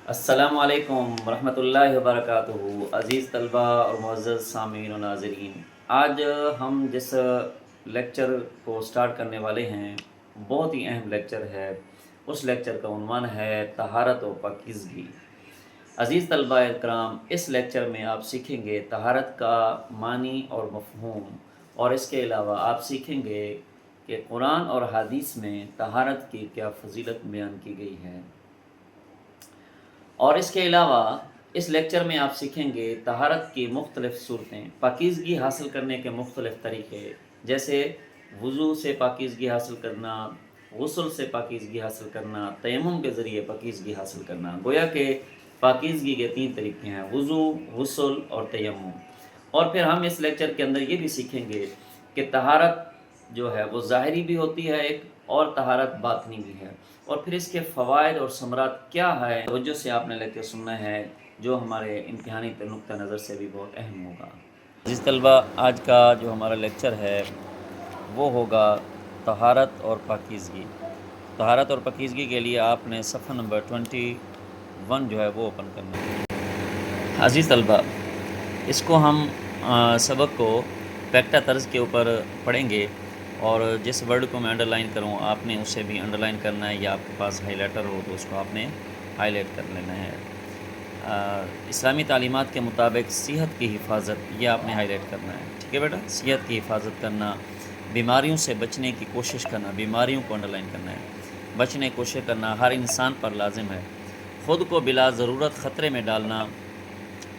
السلام علیکم ورحمۃ اللہ وبرکاتہ۔ عزیز طلبہ اور معزز سامعین و ناظرین، آج ہم جس لیکچر کو سٹارٹ کرنے والے ہیں بہت ہی اہم لیکچر ہے۔ اس لیکچر کا عنوان ہے طہارت و پاکیزگی۔ عزیز طلبہ اکرام، اس لیکچر میں آپ سیکھیں گے طہارت کا معنی اور مفہوم، اور اس کے علاوہ آپ سیکھیں گے کہ قرآن اور حدیث میں طہارت کی کیا فضیلت بیان کی گئی ہے۔ اور اس کے علاوہ اس لیکچر میں آپ سیکھیں گے طہارت کی مختلف صورتیں، پاکیزگی حاصل کرنے کے مختلف طریقے، جیسے وضو سے پاکیزگی حاصل کرنا، غسل سے پاکیزگی حاصل کرنا، تیمم کے ذریعے پاکیزگی حاصل کرنا۔ گویا کہ پاکیزگی کے 3 طریقے ہیں: وضو، غسل اور تیمم۔ اور پھر ہم اس لیکچر کے اندر یہ بھی سیکھیں گے کہ طہارت جو ہے وہ ظاہری بھی ہوتی ہے ایک، اور طہارت باطنی بھی ہے، اور پھر اس کے فوائد اور ثمرات کیا ہے۔ توجہ سے آپ نے لیکچر سننا ہے، جو ہمارے امتحانی نقطہ نظر سے بھی بہت اہم ہوگا۔ عزیز طلبہ، آج کا جو ہمارا لیکچر ہے وہ ہوگا طہارت اور پاکیزگی۔ طہارت اور پاکیزگی کے لیے آپ نے صفحہ نمبر 21 جو ہے وہ اوپن کرنا ہے۔ عزیز طلبہ، اس کو ہم سبق کو پیکٹا طرز کے اوپر پڑھیں گے، اور جس ورڈ کو میں انڈر لائن کروں آپ نے اسے بھی انڈر لائن کرنا ہے، یا آپ کے پاس ہائی لائٹر ہو تو اس کو آپ نے ہائی لائٹ کر لینا ہے۔ اسلامی تعلیمات کے مطابق صحت کی حفاظت، یہ آپ نے ہائی لائٹ کرنا ہے، ٹھیک ہے بیٹا۔ صحت کی حفاظت کرنا، بیماریوں سے بچنے کی کوشش کرنا، بیماریوں کو انڈر لائن کرنا ہے، بچنے کی کوشش کرنا ہر انسان پر لازم ہے۔ خود کو بلا ضرورت خطرے میں ڈالنا،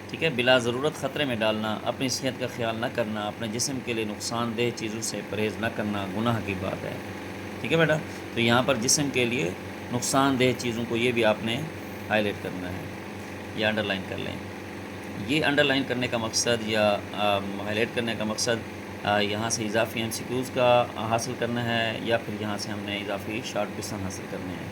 ٹھیک ہے، بلا ضرورت خطرے میں ڈالنا، اپنی صحت کا خیال نہ کرنا، اپنے جسم کے لیے نقصان دہ چیزوں سے پرہیز نہ کرنا گناہ کی بات ہے، ٹھیک ہے بیٹا۔ تو یہاں پر جسم کے لیے نقصان دہ چیزوں کو یہ بھی آپ نے ہائی لائٹ کرنا ہے یا انڈر لائن کر لیں۔ یہ انڈر لائن کرنے کا مقصد یا ہائی لائٹ کرنے کا مقصد یہاں سے اضافی MCQs کا حاصل کرنا ہے، یا پھر یہاں سے ہم نے اضافی شارٹ کوئسچن حاصل کرنے ہیں۔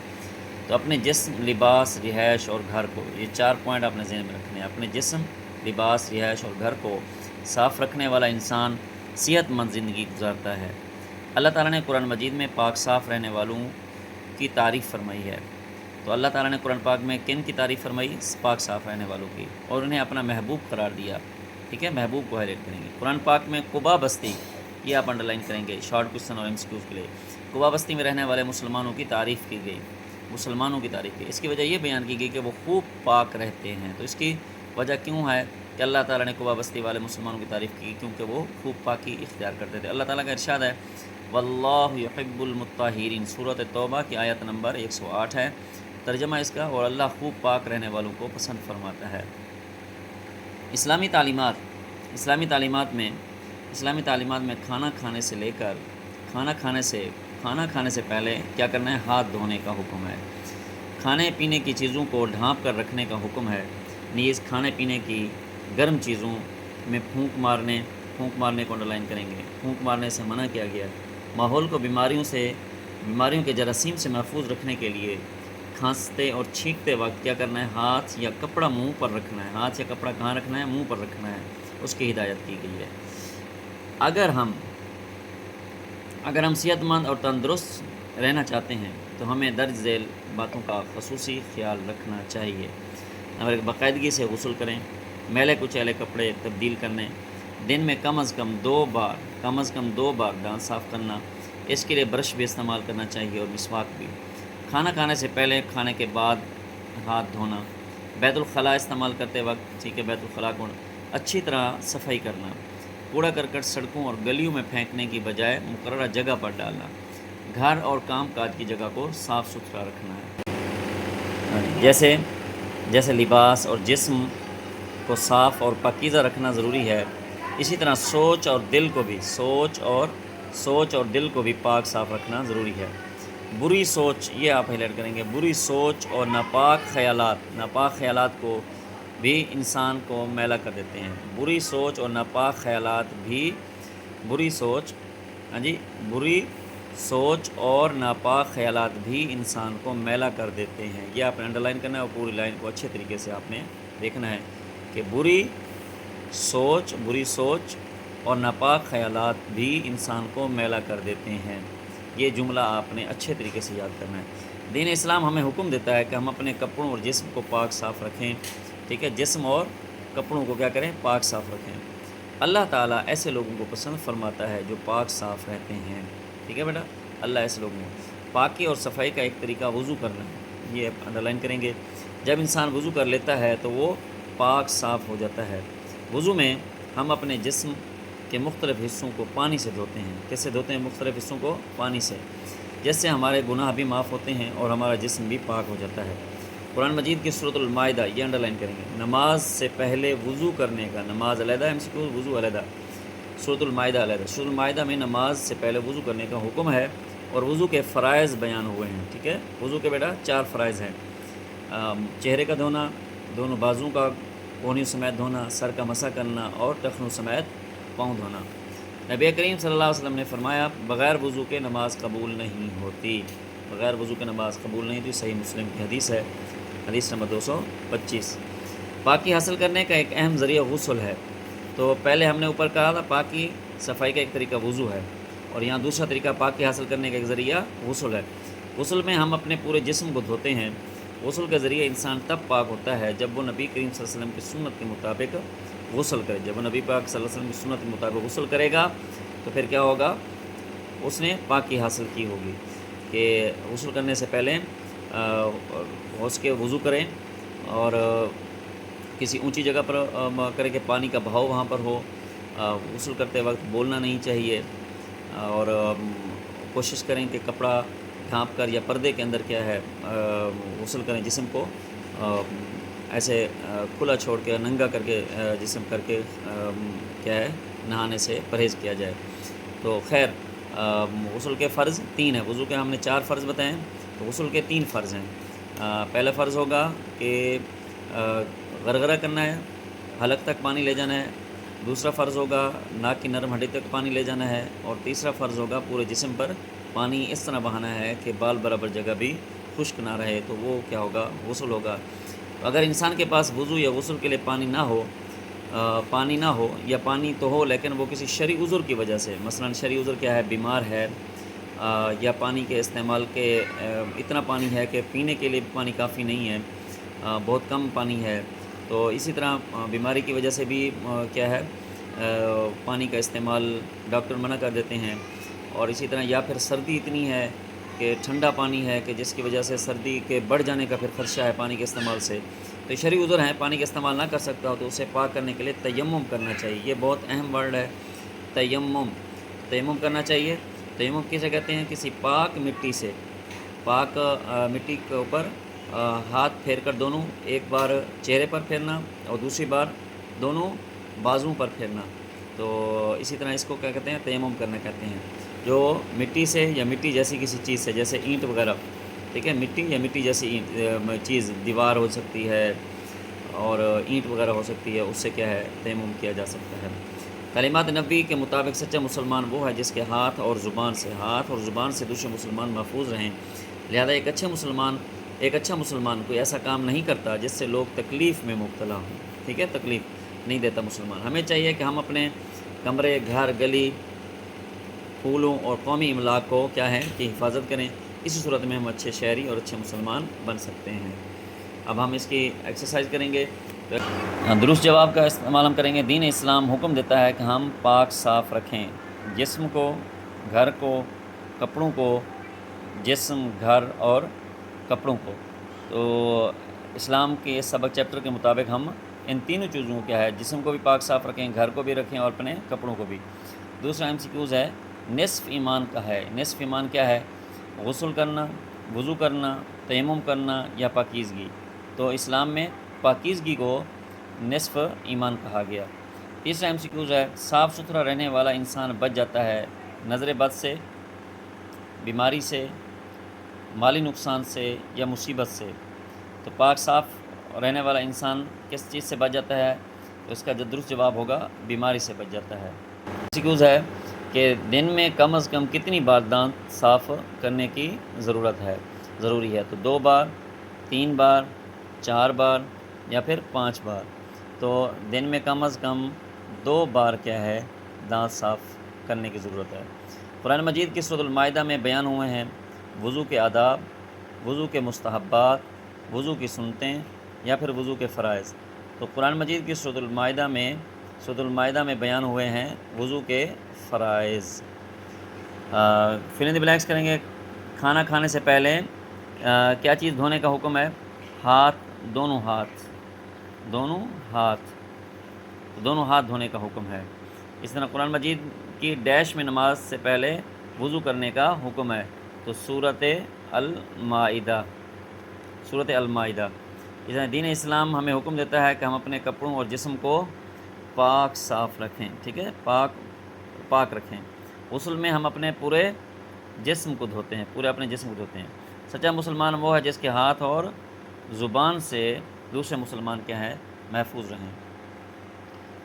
تو اپنے جسم، لباس، رہائش اور گھر کو، یہ 4 پوائنٹ آپ نے ذہن میں رکھنے ہیں۔ اپنے جسم، لباس، رہائش اور گھر کو صاف رکھنے والا انسان صحت مند زندگی گزارتا ہے۔ اللہ تعالیٰ نے قرآن مجید میں پاک صاف رہنے والوں کی تعریف فرمائی ہے۔ تو اللہ تعالیٰ نے قرآن پاک میں کن کی تعریف فرمائی؟ پاک صاف رہنے والوں کی، اور انہیں اپنا محبوب قرار دیا، ٹھیک ہے۔ محبوب کو ہائی لائٹ کریں گے۔ قرآن پاک میں قبا بستی، یہ آپ انڈر لائن کریں گے شارٹ کوئسچن اور MCQs کے لیے۔ قبا بستی میں رہنے والے مسلمانوں کی تعریف کی گئی، مسلمانوں کی تعریف کی۔ اس کی وجہ یہ بیان کی گئی کہ وہ خوب پاک رہتے ہیں۔ تو اس کی وجہ کیوں ہے کہ اللہ تعالیٰ نے قبا بستی والے مسلمانوں کی تعریف کی؟ کیونکہ وہ خوب پاکی اختیار کرتے تھے۔ اللہ تعالیٰ کا ارشاد ہے، واللہ یحب المطہرین، سورۃ توبہ کی آیت نمبر 108 ہے ترجمہ اس کا، اور اللہ خوب پاک رہنے والوں کو پسند فرماتا ہے۔ اسلامی تعلیمات میں کھانا کھانے سے لے کر کھانا کھانے سے پہلے کیا کرنا ہے؟ ہاتھ دھونے کا حکم ہے۔ کھانے پینے کی چیزوں کو ڈھانپ کر رکھنے کا حکم ہے۔ نیز کھانے پینے کی گرم چیزوں میں پھونک مارنے کو انڈر لائن کریں گے۔ پھونک مارنے سے منع کیا گیا۔ ماحول کو بیماریوں کے جراثیم سے محفوظ رکھنے کے لیے کھانستے اور چھینکتے وقت کیا کرنا ہے؟ ہاتھ یا کپڑا منہ پر رکھنا ہے۔ ہاتھ یا کپڑا کہاں رکھنا ہے؟ منہ پر رکھنا ہے، اس کی ہدایت کی گئی ہے۔ اگر ہم صحت مند اور تندرست رہنا چاہتے ہیں تو ہمیں درج ذیل باتوں کا خصوصی خیال رکھنا چاہیے۔ اور باقاعدگی سے غسل کریں، میلے کچیلے کپڑے تبدیل کرنے، دن میں کم از کم 2 بار دانت صاف کرنا، اس کے لیے برش بھی استعمال کرنا چاہیے اور مسواک بھی۔ کھانا کھانے سے پہلے، کھانے کے بعد ہاتھ دھونا، بیت الخلاء استعمال کرتے وقت، ٹھیک ہے، بیت الخلاء کو اچھی طرح صفائی کرنا، کوڑا کرکٹ سڑکوں اور گلیوں میں پھینکنے کی بجائے مقررہ جگہ پر ڈالنا، گھر اور کام کاج کی جگہ کو صاف ستھرا رکھنا ہے۔ جیسے لباس اور جسم کو صاف اور پاکیزہ رکھنا ضروری ہے، اسی طرح سوچ اور دل کو بھی پاک صاف رکھنا ضروری ہے۔ بری سوچ، یہ آپ ہائی لائٹ کریں گے، بری سوچ اور ناپاک خیالات کو بھی انسان کو میلا کر دیتے ہیں۔ بری سوچ اور ناپاک خیالات بھی انسان کو میلا کر دیتے ہیں۔ یہ آپ نے انڈر لائن کرنا ہے، اور پوری لائن کو اچھے طریقے سے آپ نے دیکھنا ہے کہ بری سوچ اور ناپاک خیالات بھی انسان کو میلا کر دیتے ہیں۔ یہ جملہ آپ نے اچھے طریقے سے یاد کرنا ہے۔ دین اسلام ہمیں حکم دیتا ہے کہ ہم اپنے کپڑوں اور جسم کو پاک صاف رکھیں، ٹھیک ہے، جسم اور کپڑوں کو کیا کریں، پاک صاف رکھیں۔ اللہ تعالیٰ ایسے لوگوں کو پسند فرماتا ہے جو پاک صاف رہتے ہیں، ٹھیک ہے بیٹا، اللہ ایسے لوگوں کو۔ پاکی اور صفائی کا ایک طریقہ وضو کرنا ہے، یہ انڈر لائن کریں گے۔ جب انسان وضو کر لیتا ہے تو وہ پاک صاف ہو جاتا ہے۔ وضو میں ہم اپنے جسم کے مختلف حصوں کو پانی سے دھوتے ہیں۔ کیسے دھوتے ہیں مختلف حصوں کو؟ پانی سے، جس سے ہمارے گناہ بھی معاف ہوتے ہیں اور ہمارا جسم بھی پاک ہو جاتا ہے۔ قرآن مجید کی سورۃ المائدہ، یہ انڈر لائن کریں گے، نماز سے پہلے وضو کرنے کا، نماز علیحدہ MCQ، وضو علیحدہ، سورۃ المائدہ علیحدہ۔ سورۃ المائدہ میں نماز سے پہلے وضو کرنے کا حکم ہے اور وضو کے فرائض بیان ہوئے ہیں، ٹھیک ہے۔ وضو کے بیٹا 4 فرائض ہیں، چہرے کا دھونا، دونوں بازوں کا کونیوں سمیت دھونا، سر کا مسح کرنا اور ٹخنوں سمیت پاؤں دھونا۔ نبی کریم صلی اللہ علیہ وسلم نے فرمایا بغیر وضو کے نماز قبول نہیں ہوتی، بغیر وضو کے نماز قبول نہیں ہوتی، صحیح مسلم کی حدیث ہے، حدیث نمبر 225۔ پاکی حاصل کرنے کا ایک اہم ذریعہ غسل ہے۔ تو پہلے ہم نے اوپر کہا تھا پاکی صفائی کا ایک طریقہ وضو ہے، اور یہاں دوسرا طریقہ پاکی حاصل کرنے کا ایک ذریعہ غسل ہے۔ غسل میں ہم اپنے پورے جسم کو دھوتے ہیں۔ غسل کے ذریعے انسان تب پاک ہوتا ہے جب وہ نبی کریم صلی اللہ علیہ وسلم کی سنت کے مطابق غسل کرے۔ جب وہ نبی پاک صلی اللہ علیہ وسلم کی سنت کے مطابق غسل کرے گا تو پھر کیا ہوگا؟ اس نے پاکی حاصل کی ہوگی۔ کہ غسل کرنے سے پہلے اس کے وضو کریں اور کسی اونچی جگہ پر کرے کہ پانی کا بہاؤ وہاں پر ہو۔ غسل کرتے وقت بولنا نہیں چاہیے، اور کوشش کریں کہ کپڑا ڈھانپ کر یا پردے کے اندر کیا ہے غسل کریں، جسم کو ایسے کھلا چھوڑ کے ننگا کر کے جسم کر کے کیا ہے نہانے سے پرہیز کیا جائے۔ تو خیر غسل کے فرض 3 ہیں، وضو کے ہم نے 4 فرض بتائے ہیں، تو غسل کے 3 فرض ہیں۔ پہلا فرض ہوگا کہ غرغرہ کرنا ہے، حلق تک پانی لے جانا ہے۔ دوسرا فرض ہوگا ناک کی نرم ہڈی تک پانی لے جانا ہے، اور تیسرا فرض ہوگا پورے جسم پر پانی اس طرح بہانا ہے کہ بال برابر جگہ بھی خشک نہ رہے، تو وہ کیا ہوگا؟ غسل ہوگا۔ اگر انسان کے پاس وضو یا غسل کے لیے پانی نہ ہو یا پانی تو ہو لیکن وہ کسی شرعی عذر کی وجہ سے، مثلا شرعی عذر کیا ہے؟ بیمار ہے، یا پانی کے استعمال کے اتنا پانی ہے کہ پینے کے لیے پانی کافی نہیں ہے، بہت کم پانی ہے، تو اسی طرح بیماری کی وجہ سے بھی کیا ہے پانی کا استعمال ڈاکٹر منع کر دیتے ہیں، اور اسی طرح یا پھر سردی اتنی ہے کہ ٹھنڈا پانی ہے کہ جس کی وجہ سے سردی کے بڑھ جانے کا پھر خدشہ ہے پانی کے استعمال سے، تو شرعی عذر ہیں، پانی کا استعمال نہ کر سکتا ہو تو اسے پاک کرنے کے لیے تیمم کرنا چاہیے۔ یہ بہت اہم ورڈ ہے، تیمم کرنا چاہیے۔ تیمم کسے کہتے ہیں؟ کسی پاک مٹی سے، پاک مٹی کے اوپر ہاتھ پھیر کر دونوں، ایک بار چہرے پر پھیرنا اور دوسری بار دونوں بازوں پر پھیرنا، تو اسی طرح اس کو کیا کہتے ہیں؟ تیمم کرنا کہتے ہیں۔ جو مٹی سے یا مٹی جیسی کسی چیز سے، جیسے اینٹ وغیرہ، ٹھیک ہے، مٹی یا مٹی جیسی چیز، دیوار ہو سکتی ہے اور اینٹ وغیرہ ہو سکتی ہے، اس سے کیا ہے تیمم کیا جا سکتا ہے۔ تعلیمات نبی کے مطابق سچا مسلمان وہ ہے جس کے ہاتھ اور زبان سے دوسرے مسلمان محفوظ رہیں، لہذا ایک اچھا مسلمان کوئی ایسا کام نہیں کرتا جس سے لوگ تکلیف میں مبتلا ہوں، ٹھیک ہے، تکلیف نہیں دیتا مسلمان۔ ہمیں چاہیے کہ ہم اپنے کمرے، گھر، گلی، پھولوں اور قومی املاک کو کیا ہے کہ حفاظت کریں، اسی صورت میں ہم اچھے شہری اور اچھے مسلمان بن سکتے ہیں۔ اب ہم اس کی ایکسرسائز کریں گے، درست جواب کا استعمال ہم کریں گے۔ دین اسلام حکم دیتا ہے کہ ہم پاک صاف رکھیں جسم کو، گھر کو، کپڑوں کو، جسم، گھر اور کپڑوں کو۔ تو اسلام کے سبق چیپٹر کے مطابق ہم ان تینوں چیزوں کو کیا ہے، جسم کو بھی پاک صاف رکھیں، گھر کو بھی رکھیں اور اپنے کپڑوں کو بھی۔ دوسرا MCQز ہے نصف ایمان کا ہے۔ نصف ایمان کیا ہے؟ غسل کرنا، وضو کرنا، تیمم کرنا یا پاکیزگی۔ تو اسلام میں پاکیزگی کو نصف ایمان کہا گیا۔ تیسرا MCQز ہے صاف ستھرا رہنے والا انسان بچ جاتا ہے نظر بد سے، بیماری سے، مالی نقصان سے یا مصیبت سے۔ تو پاک صاف رہنے والا انسان کس چیز سے بچ جاتا ہے؟ تو اس کا جو درست جواب ہوگا بیماری سے بچ جاتا ہے۔ MCQز ہے کہ دن میں کم از کم کتنی بار دانت صاف کرنے کی ضروری ہے؟ تو 2 بار، 3 بار، 4 بار یا پھر 5 بار۔ تو دن میں کم از کم 2 بار کیا ہے دانت صاف کرنے کی ضرورت ہے۔ قرآن مجید کی سورۃ المائدہ میں بیان ہوئے ہیں وضو کے آداب، وضو کے مستحبات، وضو کی سنتیں یا پھر وضو کے فرائض۔ تو قرآن مجید کی سورۃ المائدہ میں بیان ہوئے ہیں وضو کے فرائض۔ فل ان دی بلینکس کریں گے۔ کھانا کھانے سے پہلے کیا چیز دھونے کا حکم ہے؟ ہاتھ، دونوں ہاتھ دھونے کا حکم ہے۔ اس طرح قرآن مجید کی ڈیش میں نماز سے پہلے وضو کرنے کا حکم ہے، تو سورۃ المائدہ۔ اس طرح دین اسلام ہمیں حکم دیتا ہے کہ ہم اپنے کپڑوں اور جسم کو پاک صاف رکھیں، ٹھیک ہے، پاک رکھیں۔ غسل میں ہم اپنے پورے جسم کو دھوتے ہیں۔ سچا مسلمان وہ ہے جس کے ہاتھ اور زبان سے دوسرے مسلمان کیا ہے؟ محفوظ رہیں۔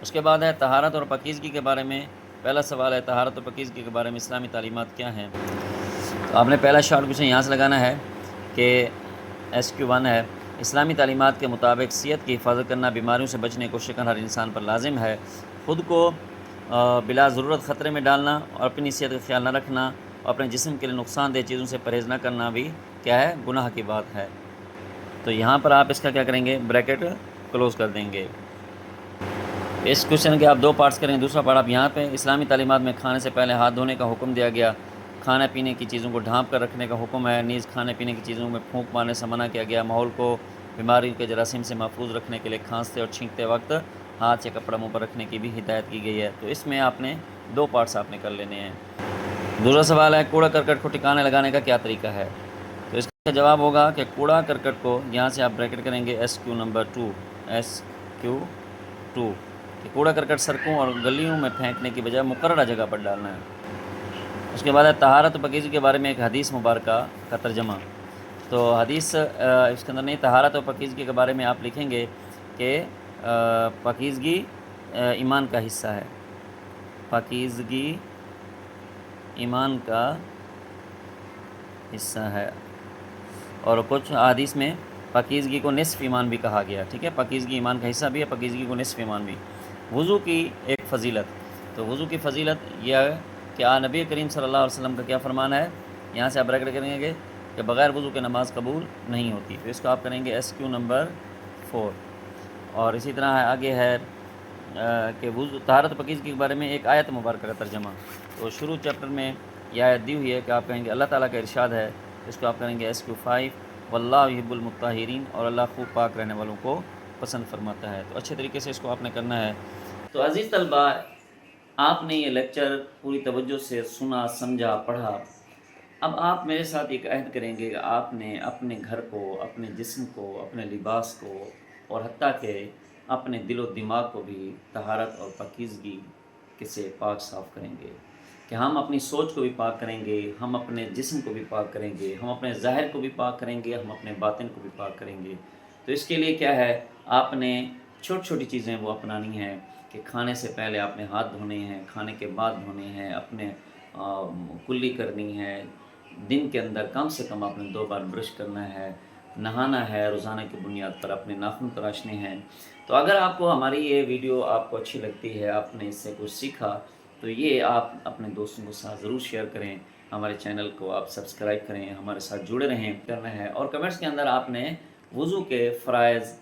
اس کے بعد ہے طہارت اور پاکیزگی کے بارے میں۔ پہلا سوال ہے طہارت اور پاکیزگی کے بارے میں اسلامی تعلیمات کیا ہیں؟ تو آپ نے پہلا شارٹ کوئسچن یہاں سے لگانا ہے کہ SQ1 ہے، اسلامی تعلیمات کے مطابق صحت کی حفاظت کرنا، بیماریوں سے بچنے کو شکر ہر انسان پر لازم ہے۔ خود کو بلا ضرورت خطرے میں ڈالنا اور اپنی صحت کا خیال نہ رکھنا اور اپنے جسم کے لیے نقصان دہ چیزوں سے پرہیز نہ کرنا بھی کیا ہے؟ گناہ کی بات ہے۔ تو یہاں پر آپ اس کا کیا کریں گے؟ بریکٹ کلوز کر دیں گے۔ اس کوشچن کے آپ دو پارٹس کریں گے۔ دوسرا پارٹ آپ یہاں پہ اسلامی تعلیمات میں کھانے سے پہلے ہاتھ دھونے کا حکم دیا گیا، کھانے پینے کی چیزوں کو ڈھانپ کر رکھنے کا حکم ہے، نیز کھانے پینے کی چیزوں میں پھونک مارنے سے منع کیا گیا، ماحول کو بیماریوں کے جراثیم سے محفوظ رکھنے کے لیے کھانستے اور چھینکتے وقت ہاتھ یا کپڑا منہ پر رکھنے کی بھی ہدایت کی گئی ہے۔ تو اس میں آپ نے دو پارٹس آپ نے کر لینے ہیں۔ دوسرا سوال ہے کوڑا کرکٹ کو ٹھکانے لگانے کا کیا طریقہ ہے؟ تو اس کا جواب ہوگا کہ کوڑا کرکٹ کو یہاں سے آپ بریکٹ کریں گے SQ نمبر 2 کہ کوڑا کرکٹ سڑکوں اور گلیوں میں پھینکنے کی بجائے مقررہ جگہ پر ڈالنا ہے۔ اس کے بعد ہے طہارت و پاکیزگی کے بارے میں ایک حدیث مبارکہ کا ترجمہ۔ تو حدیث اس کے اندر نہیں، طہارت و پاکیزگی کے بارے میں آپ لکھیں گے کہ پاکیزگی ایمان کا حصہ ہے، پاکیزگی ایمان کا حصہ ہے، اور کچھ حدیث میں پاکیزگی کو نصف ایمان بھی کہا گیا، ٹھیک ہے، پاکیزگی ایمان کا حصہ بھی ہے، پاکیزگی کو نصف ایمان بھی۔ وضو کی ایک فضیلت، تو وضو کی فضیلت یہ ہے کہ نبی کریم صلی اللہ علیہ وسلم کا کیا فرمان ہے؟ یہاں سے آپ بریکٹ کریں گے کہ بغیر وضو کے نماز قبول نہیں ہوتی، تو اس کو آپ کریں گے SQ نمبر 4۔ اور اسی طرح آگے ہے کہ وضو طہارت و پاکیزگی کے بارے میں ایک آیت مبارکہ کا ترجمہ۔ تو شروع چیپٹر میں یہ آیت دی ہوئی ہے کہ آپ کہیں گے اللہ تعالیٰ کا ارشاد ہے، اس کو آپ کریں گے SQ 5، واللہ یحب المطہرین، اور اللہ خوب پاک رہنے والوں کو پسند فرماتا ہے۔ تو اچھے طریقے سے اس کو آپ نے کرنا ہے۔ تو عزیز طلباء، آپ نے یہ لیکچر پوری توجہ سے سنا، سمجھا، پڑھا۔ اب آپ میرے ساتھ ایک عہد کریں گے کہ آپ نے اپنے گھر کو، اپنے جسم کو، اپنے لباس کو، اور حتیٰ کہ اپنے دل و دماغ کو بھی طہارت اور پاکیزگی سے پاک صاف کریں گے، کہ ہم اپنی سوچ کو بھی پاک کریں گے، ہم اپنے جسم کو بھی پاک کریں گے، ہم اپنے ظاہر کو بھی پاک کریں گے، ہم اپنے باطن کو بھی پاک کریں گے۔ تو اس کے لیے کیا ہے؟ آپ نے چھوٹی چھوٹی چیزیں وہ اپنانی ہیں کہ کھانے سے پہلے آپ نے ہاتھ دھونے ہیں، کھانے کے بعد دھونے ہیں، اپنے کلی کرنی ہے، دن کے اندر کم سے کم آپ نے 2 بار برش کرنا ہے، نہانا ہے، روزانہ کی بنیاد پر اپنے ناخن تراشنے ہیں۔ تو اگر آپ کو ہماری یہ ویڈیو آپ کو اچھی لگتی ہے، آپ نے اس سے کچھ سیکھا، تو یہ آپ اپنے دوستوں کے ساتھ ضرور شیئر کریں، ہمارے چینل کو آپ سبسکرائب کریں، ہمارے ساتھ جڑے رہیں، کرنا ہے۔ اور کمنٹس کے اندر آپ نے وضو کے فرائض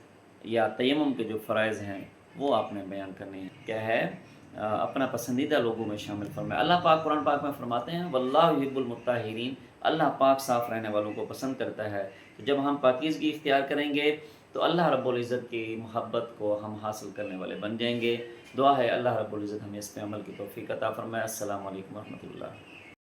یا تیمم کے جو فرائض ہیں وہ آپ نے بیان کرنے ہیں۔ کیا ہے؟ اپنا پسندیدہ لوگوں میں شامل فرمائے۔ اللہ پاک قرآن پاک میں فرماتے ہیں واللہ یحب المطہرین، اللہ پاک صاف رہنے والوں کو پسند کرتا ہے۔ تو جب ہم پاکیزگی اختیار کریں گے تو اللہ رب العزت کی محبت کو ہم حاصل کرنے والے بن جائیں گے۔ دعا ہے اللہ رب العزت ہمیں اس پہ عمل کی توفیق عطا فرمائے۔ السلام علیکم ورحمۃ اللہ۔